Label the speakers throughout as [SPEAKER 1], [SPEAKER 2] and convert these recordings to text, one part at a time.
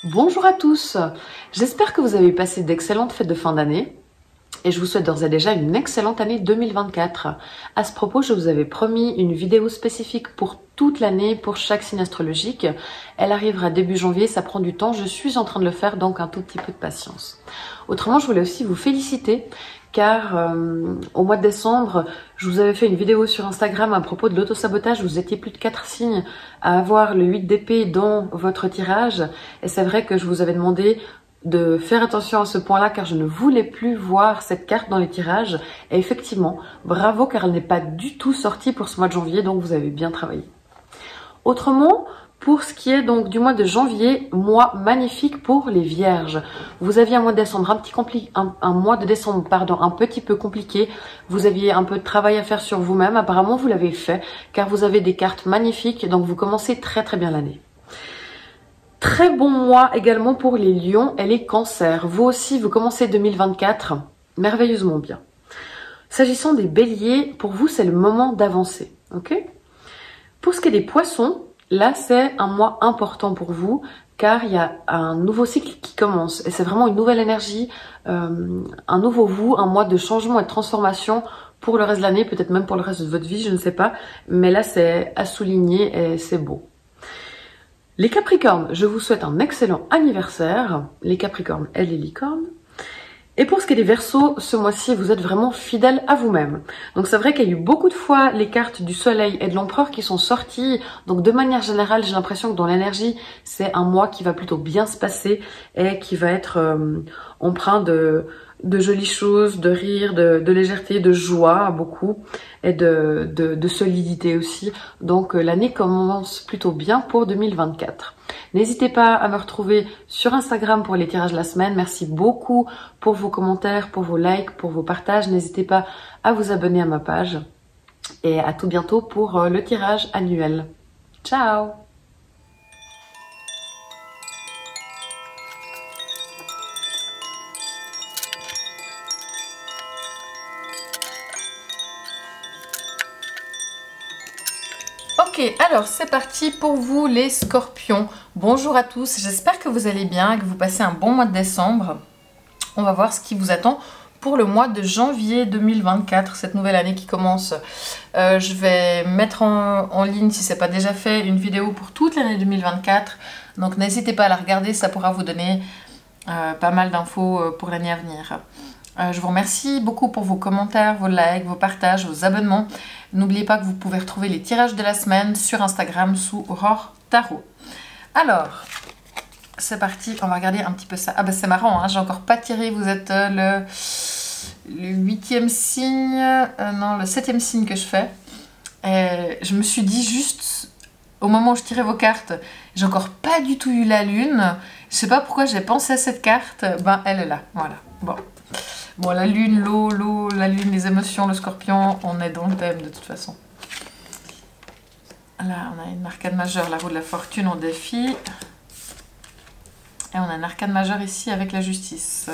[SPEAKER 1] Bonjour à tous, j'espère que vous avez passé d'excellentes fêtes de fin d'année et je vous souhaite d'ores et déjà une excellente année 2024. À ce propos, je vous avais promis une vidéo spécifique pour toute l'année, pour chaque signe astrologique. Elle arrivera début janvier, ça prend du temps, je suis en train de le faire, donc un tout petit peu de patience. Autrement, je voulais aussi vous féliciter car au mois de décembre, je vous avais fait une vidéo sur Instagram à propos de l'autosabotage. Vous étiez plus de 4 signes à avoir le 8 d'épée dans votre tirage. Et c'est vrai que je vous avais demandé de faire attention à ce point-là car je ne voulais plus voir cette carte dans les tirages. Et effectivement, bravo car elle n'est pas du tout sortie pour ce mois de janvier, donc vous avez bien travaillé. Autrement, pour ce qui est donc du mois de janvier, mois magnifique pour les vierges. Vous aviez un mois de décembre un mois de décembre, pardon, un petit peu compliqué. Vous aviez un peu de travail à faire sur vous-même. Apparemment, vous l'avez fait car vous avez des cartes magnifiques. Donc, vous commencez très très bien l'année. Très bon mois également pour les lions et les cancers. Vous aussi, vous commencez 2024 merveilleusement bien. S'agissant des béliers, pour vous, c'est le moment d'avancer. Ok ? Pour ce qui est des poissons, là, c'est un mois important pour vous car il y a un nouveau cycle qui commence et c'est vraiment une nouvelle énergie, un nouveau vous, un mois de changement et de transformation pour le reste de l'année, peut-être même pour le reste de votre vie, je ne sais pas. Mais là, c'est à souligner et c'est beau. Les Capricornes, je vous souhaite un excellent anniversaire. Les Capricornes et les licornes. Et pour ce qui est des Verseaux, ce mois-ci, vous êtes vraiment fidèles à vous-même. Donc c'est vrai qu'il y a eu beaucoup de fois les cartes du Soleil et de l'Empereur qui sont sorties. Donc de manière générale, j'ai l'impression que dans l'énergie, c'est un mois qui va plutôt bien se passer et qui va être empreint de jolies choses, de rire, de légèreté, de joie beaucoup et de solidité aussi. Donc l'année commence plutôt bien pour 2024. N'hésitez pas à me retrouver sur Instagram pour les tirages de la semaine. Merci beaucoup pour vos commentaires, pour vos likes, pour vos partages. N'hésitez pas à vous abonner à ma page. Et à tout bientôt pour le tirage annuel. Ciao! Ok, alors c'est parti pour vous les scorpions. Bonjour à tous, j'espère que vous allez bien, que vous passez un bon mois de décembre. On va voir ce qui vous attend pour le mois de janvier 2024, cette nouvelle année qui commence. Je vais mettre en ligne, si ce n'est pas déjà fait, une vidéo pour toute l'année 2024. Donc n'hésitez pas à la regarder, ça pourra vous donner pas mal d'infos pour l'année à venir. Je vous remercie beaucoup pour vos commentaires, vos likes, vos partages, vos abonnements. N'oubliez pas que vous pouvez retrouver les tirages de la semaine sur Instagram sous Aurore Tarot. Alors, c'est parti, on va regarder un petit peu ça. Ah bah c'est marrant, hein, j'ai encore pas tiré, vous êtes le 8e signe, non, le 7e signe que je fais. Et je me suis dit juste, au moment où je tirais vos cartes, j'ai encore pas du tout eu la lune. Je sais pas pourquoi j'ai pensé à cette carte, ben elle est là, voilà, bon. Bon, la lune, l'eau, la lune, les émotions, le scorpion, on est dans le thème de toute façon. Là, on a une arcane majeure, la roue de la fortune en défi. Et on a un arcane majeur ici avec la justice.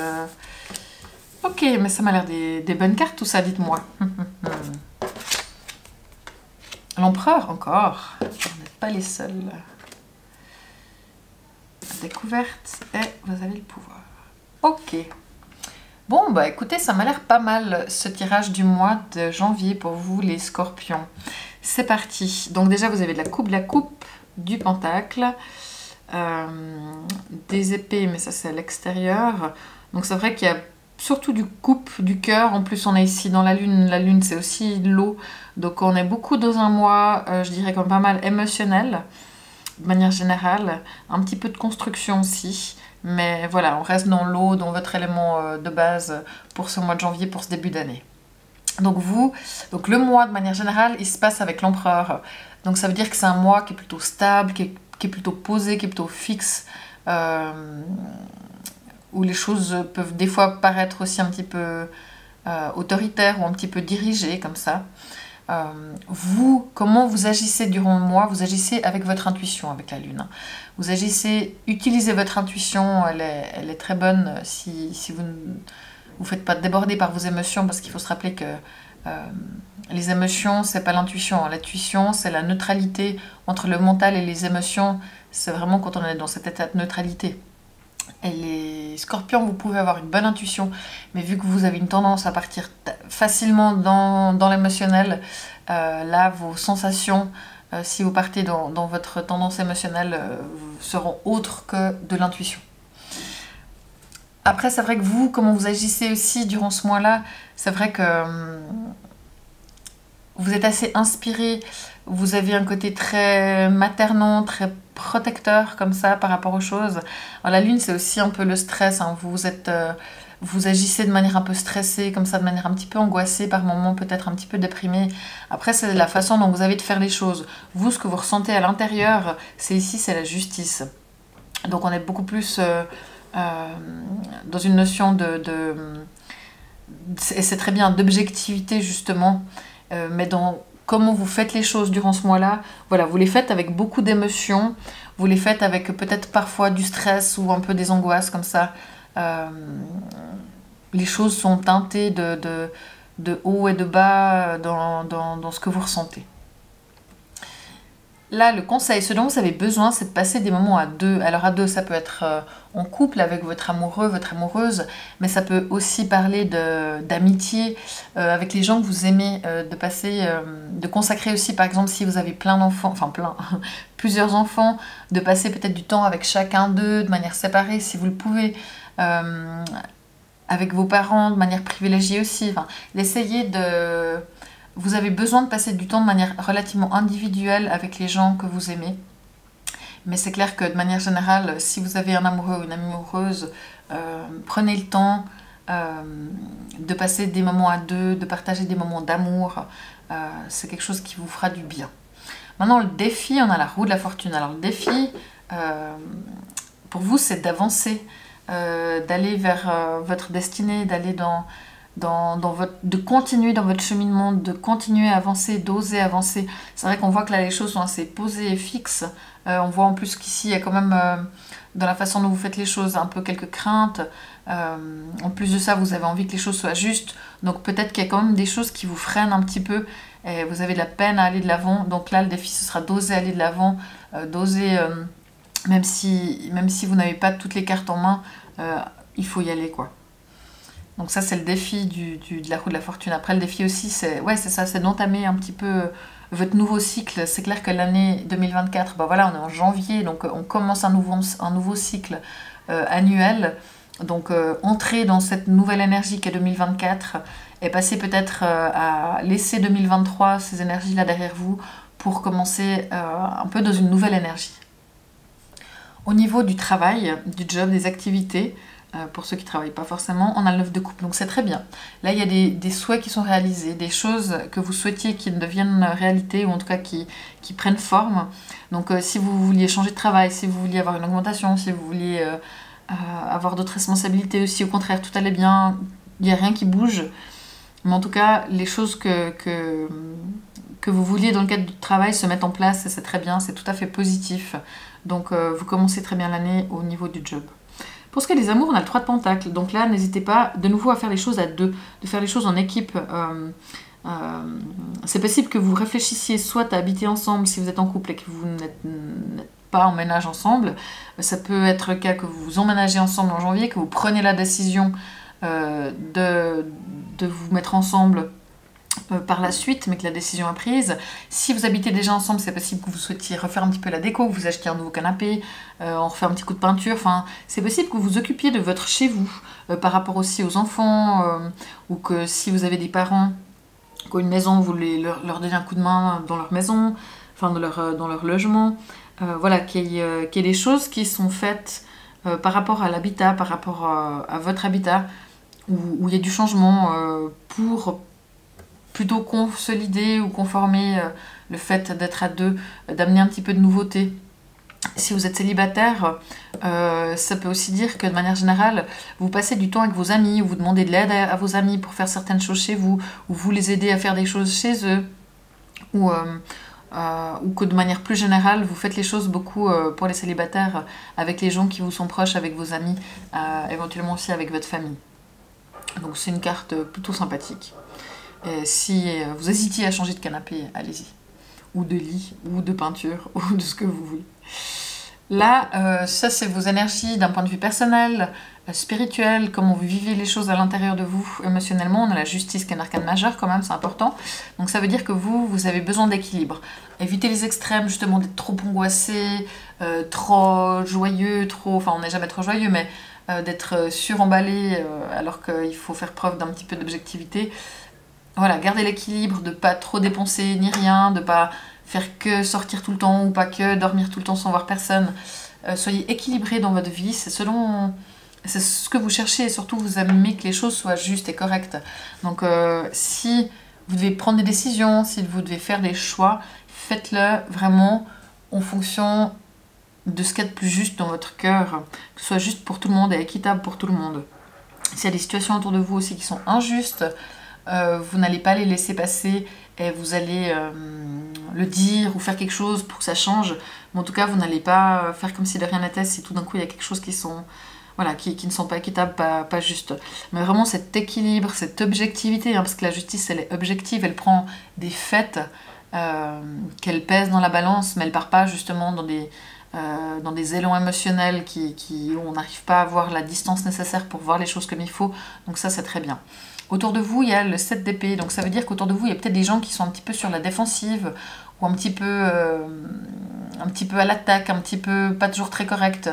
[SPEAKER 1] Ok, mais ça m'a l'air des bonnes cartes tout ça, dites-moi. L'empereur encore. On n'est pas les seuls. Découverte et vous avez le pouvoir. Ok. Bon, bah écoutez, ça m'a l'air pas mal ce tirage du mois de janvier pour vous les scorpions. C'est parti. Donc déjà, vous avez de la coupe, du pentacle, des épées, mais ça c'est à l'extérieur. Donc c'est vrai qu'il y a surtout du coupe, du cœur. En plus, on est ici dans la lune c'est aussi l'eau. Donc on est beaucoup dans un mois, je dirais comme pas mal émotionnel, de manière générale. Un petit peu de construction aussi. Mais voilà, on reste dans l'eau, dans votre élément de base pour ce mois de janvier, pour ce début d'année. Donc le mois de manière générale, il se passe avec l'empereur. Donc ça veut dire que c'est un mois qui est plutôt stable, qui est plutôt posé, qui est plutôt fixe, où les choses peuvent des fois paraître aussi un petit peu autoritaires ou un petit peu dirigées comme ça. Comment vous agissez durant le mois? Vous agissez avec votre intuition, avec la lune. Vous agissez, utilisez votre intuition, elle est très bonne si vous ne vous faites pas déborder par vos émotions, parce qu'il faut se rappeler que les émotions, c'est pas l'intuition. L'intuition, c'est la neutralité entre le mental et les émotions. C'est vraiment quand on est dans cet état de neutralité.
[SPEAKER 2] Et les scorpions, vous pouvez avoir une bonne intuition, mais vu que vous avez une tendance à partir facilement dans l'émotionnel, là, vos sensations, si vous partez dans votre tendance émotionnelle, seront autres que de l'intuition. Après, c'est vrai que vous, comment vous agissez aussi durant ce mois-là, c'est vrai que vous êtes assez inspiré, vous avez un côté très maternant, très protecteur comme ça par rapport aux choses. Alors, la lune, c'est aussi un peu le stress, hein. Vous agissez de manière un peu stressée, comme ça, de manière un petit peu angoissée, par moments peut-être un petit peu déprimée. Après, c'est la façon dont vous avez de faire les choses. Vous, ce que vous ressentez à l'intérieur, c'est ici, c'est la justice. Donc on est beaucoup plus dans une notion et c'est très bien, d'objectivité justement, mais dans comment vous faites les choses durant ce mois-là. Voilà, vous les faites avec beaucoup d'émotions, vous les faites avec peut-être parfois du stress ou un peu des angoisses comme ça. Les choses sont teintées de haut et de bas dans ce que vous ressentez. Là, le conseil, ce dont vous avez besoin, c'est de passer des moments à deux. Alors à deux, ça peut être en couple avec votre amoureux, votre amoureuse, mais ça peut aussi parler d'amitié avec les gens que vous aimez, de consacrer aussi, par exemple, si vous avez plein d'enfants, enfin plusieurs enfants, de passer peut-être du temps avec chacun d'eux de manière séparée, si vous le pouvez, avec vos parents de manière privilégiée aussi. Enfin, d'essayer de... Vous avez besoin de passer du temps de manière relativement individuelle avec les gens que vous aimez. Mais c'est clair que de manière générale, si vous avez un amoureux ou une amoureuse, prenez le temps de passer des moments à deux, de partager des moments d'amour. C'est quelque chose qui vous fera du bien. Maintenant, le défi, on a la roue de la fortune. Alors le défi, pour vous, c'est d'avancer, d'aller vers votre destinée, d'aller de continuer dans votre cheminement, de continuer à avancer, d'oser avancer. C'est vrai qu'on voit que là les choses sont assez posées et fixes. On voit en plus qu'ici il y a quand même dans la façon dont vous faites les choses un peu quelques craintes. En plus de ça, vous avez envie que les choses soient justes. Donc peut-être qu'il y a quand même des choses qui vous freinent un petit peu et vous avez de la peine à aller de l'avant. Donc là le défi ce sera d'oser aller de l'avant, d'oser même si vous n'avez pas toutes les cartes en main, il faut y aller quoi. Donc ça c'est le défi de la roue de la fortune. Après le défi aussi c'est ça, c'est d'entamer un petit peu votre nouveau cycle. C'est clair que l'année 2024, on est en janvier, donc on commence un nouveau cycle annuel. Donc entrer dans cette nouvelle énergie qu'est 2024 et passer peut-être à laisser 2023, ces énergies-là derrière vous, pour commencer un peu dans une nouvelle énergie. Au niveau du travail, du job, des activités, pour ceux qui ne travaillent pas forcément, on a le 9 de coupe, donc c'est très bien. Là, il y a des souhaits qui sont réalisés, des choses que vous souhaitiez qui deviennent réalité, ou en tout cas qui prennent forme. Donc si vous vouliez changer de travail, si vous vouliez avoir une augmentation, si vous vouliez avoir d'autres responsabilités aussi, au contraire, tout allait bien, il n'y a rien qui bouge. Mais en tout cas, les choses que vous vouliez dans le cadre du travail se mettent en place, et c'est très bien, c'est tout à fait positif. Donc vous commencez très bien l'année au niveau du job. Pour ce qui est des amours, on a le 3 de Pentacles. Donc là, n'hésitez pas de nouveau à faire les choses à deux, de faire les choses en équipe. C'est possible que vous réfléchissiez soit à habiter ensemble si vous êtes en couple et que vous n'êtes pas en ménage ensemble. Ça peut être le cas que vous emménagez ensemble en janvier, que vous preniez la décision de vous mettre ensemble par la suite, mais que la décision est prise. Si vous habitez déjà ensemble, c'est possible que vous souhaitiez refaire un petit peu la déco, que vous achetiez un nouveau canapé, en refaire un petit coup de peinture. Enfin, c'est possible que vous vous occupiez de votre chez vous, par rapport aussi aux enfants, ou que si vous avez des parents qui ont une maison, vous voulez leur donner un coup de main dans leur maison, enfin dans leur logement. Voilà, qu'il y ait des choses qui sont faites par rapport à l'habitat, par rapport à votre habitat, où il y a du changement pour plutôt consolider ou conformer le fait d'être à deux, d'amener un petit peu de nouveauté. Si vous êtes célibataire, ça peut aussi dire que de manière générale, vous passez du temps avec vos amis, ou vous demandez de l'aide à vos amis pour faire certaines choses chez vous, ou vous les aidez à faire des choses chez eux, ou que de manière plus générale, vous faites les choses beaucoup pour les célibataires avec les gens qui vous sont proches, avec vos amis, éventuellement aussi avec votre famille. Donc c'est une carte plutôt sympathique. Et si vous hésitiez à changer de canapé, allez-y. Ou de lit, ou de peinture, ou de ce que vous voulez. Là, ça c'est vos énergies d'un point de vue personnel, spirituel, comment vous vivez les choses à l'intérieur de vous émotionnellement. On a la justice qui est un arcane majeur quand même, c'est important. Donc ça veut dire que vous avez besoin d'équilibre. Évitez les extrêmes, justement d'être trop angoissé, trop joyeux, enfin on n'est jamais trop joyeux, mais d'être suremballé alors qu'il faut faire preuve d'un petit peu d'objectivité. Voilà, gardez l'équilibre, de pas trop dépenser ni rien, de pas faire que sortir tout le temps ou pas que dormir tout le temps sans voir personne. Soyez équilibré dans votre vie, c'est ce que vous cherchez et surtout vous aimez que les choses soient justes et correctes. Donc si vous devez prendre des décisions, si vous devez faire des choix, faites-le vraiment en fonction de ce qu'il y a de plus juste dans votre cœur, que ce soit juste pour tout le monde et équitable pour tout le monde. S'il y a des situations autour de vous aussi qui sont injustes, vous n'allez pas les laisser passer et vous allez le dire ou faire quelque chose pour que ça change. Mais en tout cas, vous n'allez pas faire comme si de rien n'était si tout d'un coup il y a quelque chose qui ne sont pas équitables, pas justes. Mais vraiment cet équilibre, cette objectivité, parce que la justice elle est objective, elle prend des faits qu'elle pèse dans la balance, mais elle part pas justement dans des élans émotionnels où on n'arrive pas à avoir la distance nécessaire pour voir les choses comme il faut. Donc ça c'est très bien. Autour de vous, il y a le 7 d'épée, donc ça veut dire qu'autour de vous, il y a peut-être des gens qui sont un petit peu sur la défensive, ou un petit peu à l'attaque, un petit peu pas toujours très correct.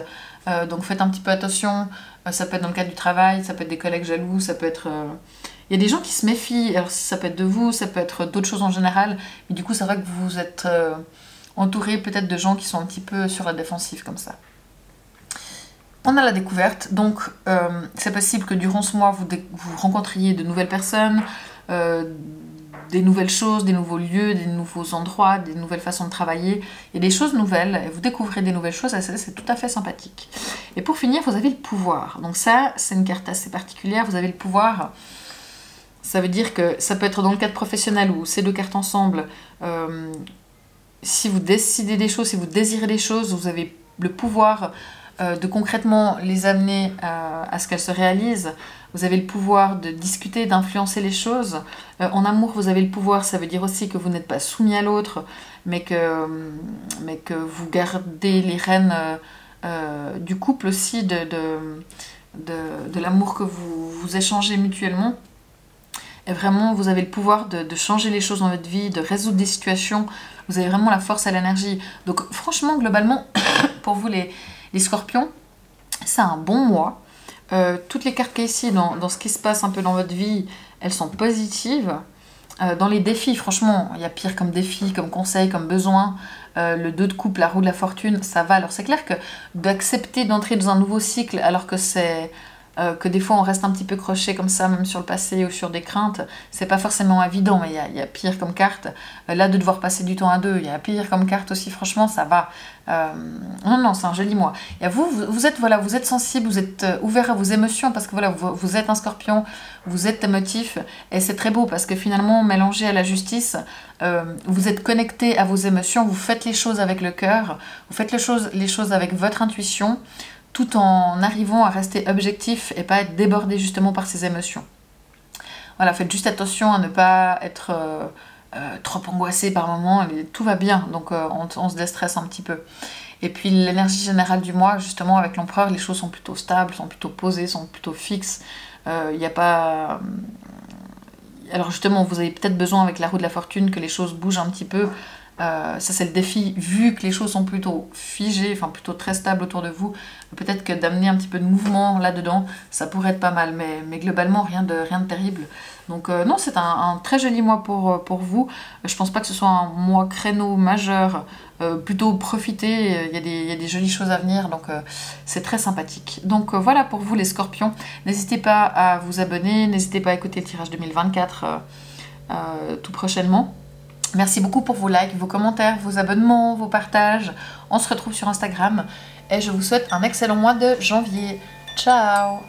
[SPEAKER 2] Donc faites un petit peu attention, ça peut être dans le cadre du travail, ça peut être des collègues jaloux, ça peut être... Il y a des gens qui se méfient, alors ça peut être de vous, ça peut être d'autres choses en général, mais du coup c'est vrai que vous êtes entouré peut-être de gens qui sont un petit peu sur la défensive comme ça. On a la découverte, donc c'est possible que durant ce mois, vous rencontriez de nouvelles personnes, des nouvelles choses, des nouveaux lieux, des nouveaux endroits, des nouvelles façons de travailler. Il y a des choses nouvelles, et vous découvrez des nouvelles choses, et c'est tout à fait sympathique. Et pour finir, vous avez le pouvoir. Donc ça, c'est une carte assez particulière, vous avez le pouvoir. Ça veut dire que ça peut être dans le cadre professionnel ou ces deux cartes ensemble. Si vous décidez des choses, si vous désirez des choses, vous avez le pouvoir de concrètement les amener à ce qu'elles se réalisent. Vous avez le pouvoir de discuter, d'influencer les choses. En amour, vous avez le pouvoir, ça veut dire aussi que vous n'êtes pas soumis à l'autre, mais que vous gardez les rênes du couple aussi, de l'amour que vous échangez mutuellement. Et vraiment, vous avez le pouvoir de changer les choses dans votre vie, de résoudre des situations. Vous avez vraiment la force et l'énergie. Donc franchement, globalement, pour vous les scorpions, c'est un bon mois. Toutes les cartes qu'il y a ici, dans ce qui se passe un peu dans votre vie, elles sont positives. Dans les défis, franchement, il y a pire comme défi, comme conseil, comme besoin. Le 2 de coupe, la roue de la fortune, ça va. Alors c'est clair que d'accepter d'entrer dans un nouveau cycle alors que des fois on reste un petit peu croché comme ça, même sur le passé ou sur des craintes, c'est pas forcément évident, mais il y a pire comme carte. Là, de devoir passer du temps à deux, il y a pire comme carte aussi, franchement, ça va. Non, c'est un joli mois. Et vous êtes sensible, vous êtes ouvert à vos émotions, parce que voilà, vous êtes un scorpion, vous êtes émotif, et c'est très beau, parce que finalement, mélangé à la justice, vous êtes connecté à vos émotions, vous faites les choses avec le cœur, vous faites les choses avec votre intuition, tout en arrivant à rester objectif et pas être débordé justement par ses émotions. Voilà, faites juste attention à ne pas être trop angoissé par moment, tout va bien, donc on se déstresse un petit peu. Et puis l'énergie générale du mois, justement avec l'empereur, les choses sont plutôt stables, sont plutôt posées, sont plutôt fixes. Il n'y a pas... Alors justement, vous avez peut-être besoin avec la roue de la fortune que les choses bougent un petit peu. Ça c'est le défi, vu que les choses sont plutôt figées, enfin plutôt très stables autour de vous, peut-être que d'amener un petit peu de mouvement là-dedans, ça pourrait être pas mal, mais globalement rien de terrible. Donc non, c'est un très joli mois pour vous. Je pense pas que ce soit un mois créneau majeur, plutôt profitez, il y a des jolies choses à venir, donc c'est très sympathique. Donc voilà pour vous les scorpions, n'hésitez pas à vous abonner, n'hésitez pas à écouter le tirage 2024 tout prochainement. Merci beaucoup pour vos likes, vos commentaires, vos abonnements, vos partages. On se retrouve sur Instagram et je vous souhaite un excellent mois de janvier. Ciao!